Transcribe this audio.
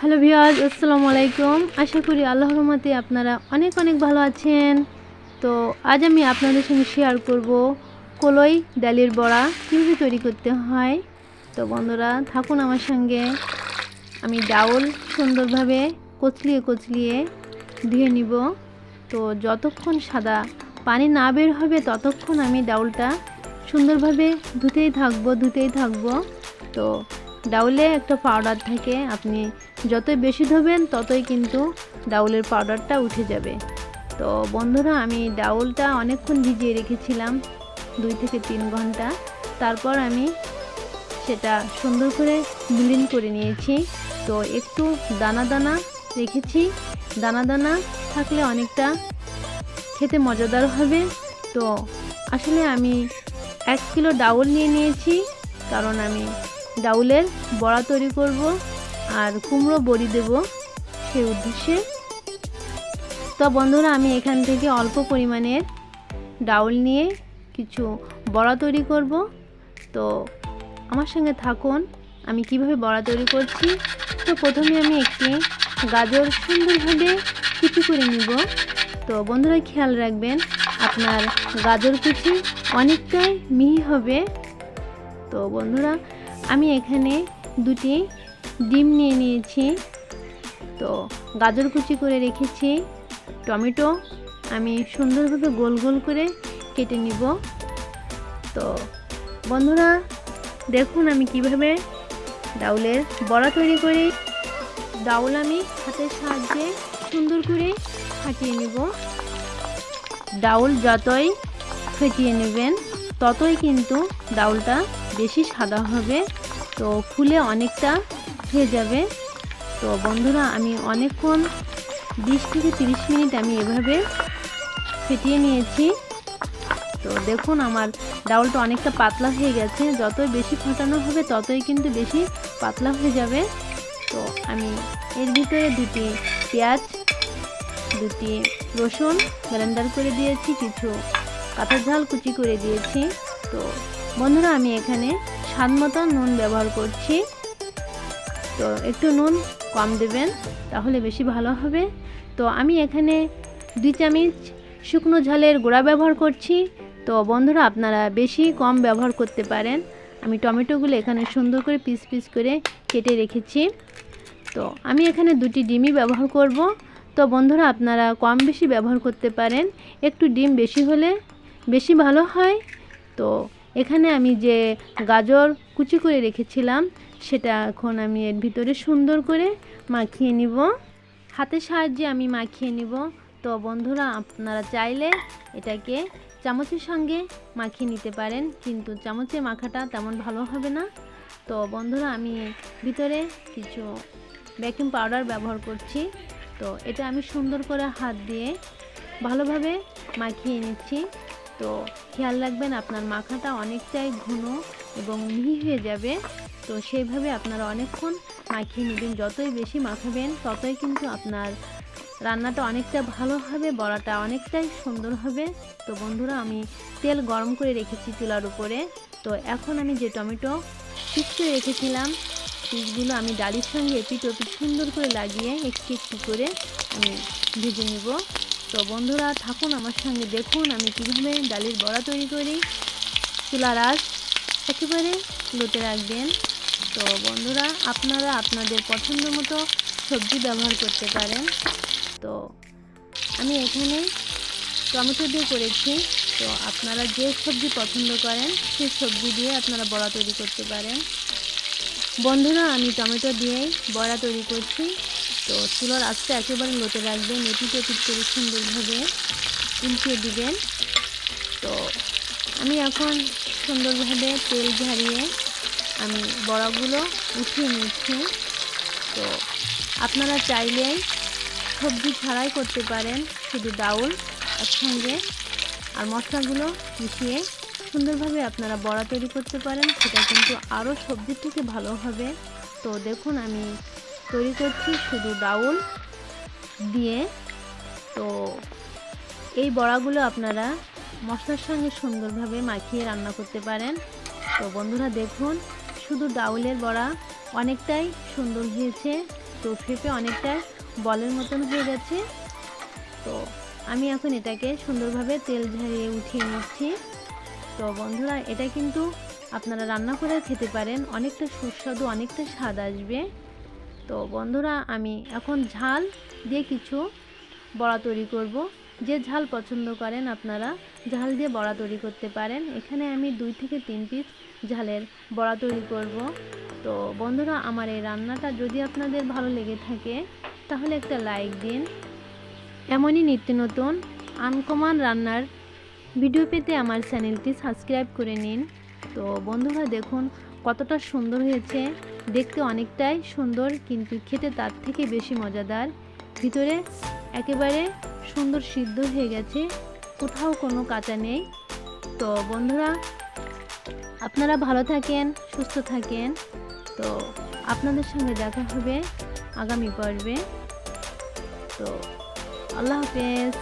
Hello viewers, আসসালামু আলাইকুম। আশা করি আল্লাহর রহমতে আপনারা অনেক অনেক ভালো আছেন। তো আজ আমি আপনাদের সঙ্গে শেয়ার করব কলই ডালের বড়া কীভাবে তৈরি করতে হয়। তো বন্ধুরা থাকুন আমার সঙ্গে। আমি ডাউল সুন্দরভাবে কচলিয়ে ধুয়ে নিব। তো যতক্ষণ সাদা পানি না বের হবে ততক্ষণ আমি ডাউলটা সুন্দরভাবে ধুতেই থাকবো। তো ডাউলে একটা পাউডার থাকে, আপনি যতই বেশি ধোবেন ততই কিন্তু ডাউলের পাউডারটা উঠে যাবে। তো বন্ধুরা আমি ডাউলটা অনেকক্ষণ ভিজিয়ে রেখেছিলাম, 2 থেকে 3 ঘন্টা। তারপর আমি সেটা সুন্দর করে ব্লেন্ড করে নিয়েছি। তো একটু দানা দানা রেখেছি, দানা দানা থাকলে অনেকটা খেতে মজাদার হবে। তো আসলে আমি 1 কিলো ডাউল নিয়েছি, কারণ আমি ডাউলের বড়া তৈরি করব আর কুমড়ো বড়ি দেব সেই উদ্দেশ্যে। তো বন্ধুরা আমি এখান থেকে অল্প পরিমাণের ডাউল নিয়ে কিছু বড়া তৈরি করব। তো আমার সঙ্গে থাকুন আমি কিভাবে বড়া তৈরি করছি। তো প্রথমে আমি একটি গাজর সুন্দরভাবে কুচি করে নিব। তো বন্ধুরা খেয়াল রাখবেন আপনার গাজর কুচি অনেকটাই মিহি হবে। তো বন্ধুরা আমি এখানে 2টি ডিম নিয়ে নিয়েছি। তো গাজর কুচি করে রেখেছি। টমেটো আমি সুন্দরভাবে গোল গোল করে কেটে নিব। তো বন্ধুরা দেখুন আমি কিভাবে ডাউলের বড়া তৈরি করি। ডাউল আমি হাতের সাহায্যে সুন্দর করে ফাটিয়ে নিব। ডাউল যতই ফেটিয়ে নেবেন ততই কিন্তু ডাউলটা বেশি সাদা হবে, তো ফুলে অনেকটা হয়ে যাবে। তো বন্ধুরা আমি অনেকক্ষণ 20 থেকে 30 মিনিট আমি এভাবে ফেটিয়ে নিয়েছি। তো দেখুন আমার ডাউলটা অনেকটা পাতলা হয়ে গেছে, যতই বেশি ফাটানো হবে ততই কিন্তু বেশি পাতলা হয়ে যাবে। তো আমি এর ভিতরে 2টি পেঁয়াজ, 2টি রসুন ব্লেন্ডার করে দিয়েছি, কিছু কাঁচা ঝাল কুচি করে দিয়েছি। তো বন্ধুরা আমি এখানে স্বাদ মতো নুন ব্যবহার করছি। তো একটু নুন কম দেবেন তাহলে বেশি ভালো হবে। তো আমি এখানে 2 চামচ শুকনো ঝালের গুঁড়া ব্যবহার করছি। তো বন্ধুরা আপনারা বেশি কম ব্যবহার করতে পারেন। আমি টমেটোগুলো এখানে সুন্দর করে পিস পিস করে কেটে রেখেছি। তো আমি এখানে 2টি ডিমই ব্যবহার করব। তো বন্ধুরা আপনারা কম বেশি ব্যবহার করতে পারেন, একটু ডিম বেশি হলে বেশি ভালো হয়। তো এখানে আমি যে গাজর কুচি করে রেখেছিলাম সেটা এখন আমি এর ভিতরে সুন্দর করে মাখিয়ে নিব, হাতের সাহায্যে আমি মাখিয়ে নিব। তো বন্ধুরা আপনারা চাইলে এটাকে চামচের সঙ্গে মাখিয়ে নিতে পারেন, কিন্তু চামচে মাখাটা তেমন ভালো হবে না। তো বন্ধুরা আমি ভিতরে কিছু বেকিং পাউডার ব্যবহার করছি। তো এটা আমি সুন্দর করে হাত দিয়ে ভালোভাবে মাখিয়ে নিচ্ছি। তো খেয়াল রাখবেন আপনার মাখাটা অনেকটাই ঘন এবং মিহি হয়ে যাবে। তো সেইভাবে আপনারা অনেকক্ষণ মাখিয়ে নেবেন, যতই বেশি মাখাবেন ততই কিন্তু আপনার রান্নাটা অনেকটা ভালো হবে, বড়াটা অনেকটাই সুন্দর হবে। তো বন্ধুরা আমি তেল গরম করে রেখেছি চুলার উপরে। তো এখন আমি যে টমেটো পিস করে রেখেছিলাম পিসগুলো আমি ডালের সঙ্গে এপিট ওপিট সুন্দর করে লাগিয়ে একটু একটু করে আমি ভেজে নেব। তো বন্ধুরা থাকুন আমার সঙ্গে, দেখুন আমি কীভাবে ডালের বড়া তৈরি করি। চুলার আঁচ একেবারে লোতে রাখবেন। তো বন্ধুরা আপনারা আপনাদের পছন্দ মতো সবজি ব্যবহার করতে পারেন। তো আমি এখানে টমেটো দিয়ে করেছি। তো আপনারা যে সবজি পছন্দ করেন সেই সবজি দিয়ে আপনারা বড়া তৈরি করতে পারেন। বন্ধুরা আমি টমেটো দিয়েই বড়া তৈরি করছি। তো চুলার আঁচটা একেবারে লোতে রাখবেন, এপিট ওপিট করে সুন্দরভাবে উল্টিয়ে দিবেন। তো আমি এখন সুন্দরভাবে তেল ঝারিয়ে আমি বড়াগুলো উঠিয়ে নিচ্ছি। তো আপনারা চাইলে সবজি ছাড়াই করতে পারেন, শুধু ডাউল একসঙ্গে আর মশলাগুলো মিশিয়ে সুন্দরভাবে আপনারা বড়া তৈরি করতে পারেন, সেটা কিন্তু আরও সবজির থেকে ভালো হবে। তো দেখুন আমি তৈরি করছি শুধু ডাউল দিয়ে। তো এই বড়াগুলো আপনারা মশলার সঙ্গে সুন্দরভাবে মাখিয়ে রান্না করতে পারেন। তো বন্ধুরা দেখুন শুধু ডাউলের বড়া অনেকটাই সুন্দর হয়েছে। তো ফেপে অনেকটা বলের মতন হয়ে গেছে। তো আমি এখন এটাকে সুন্দরভাবে তেল ঝরিয়ে উঠিয়ে নিচ্ছি। তো বন্ধুরা, এটা কিন্তু আপনারা রান্না করে খেতে পারেন, অনেকটা সুস্বাদু, অনেকটা স্বাদ আসবে। তো বন্ধুরা, আমি এখন ঝাল দিয়ে কিছু বড়া তৈরি করব। যে ঝাল পছন্দ করেন আপনারা ঝাল দিয়ে বড়া তৈরি করতে পারেন। এখানে আমি 2 থেকে 3 পিস ঝালের বড়া তৈরি করব। তো বন্ধুরা, আমার এই রান্নাটা যদি আপনাদের ভালো লেগে থাকে তাহলে একটা লাইক দিন। এমনই নিত্য নতুন আনকমন রান্নার ভিডিও পেতে আমার চ্যানেলটি সাবস্ক্রাইব করে নিন। তো বন্ধুরা, দেখুন কতটা সুন্দর হয়েছে, দেখতে অনেকটাই সুন্দর কিন্তু খেতে তার থেকে বেশি মজাদার। ভিতরে একেবারে সুন্দর সিদ্ধ হয়ে গেছে, কোথাও কোনো কাঁচা নেই। তো বন্ধুরা, আপনারা ভালো থাকেন, সুস্থ থাকেন। তো আপনাদের সঙ্গে দেখা হবে আগামী পর্বে। তো আল্লাহ হাফেজ।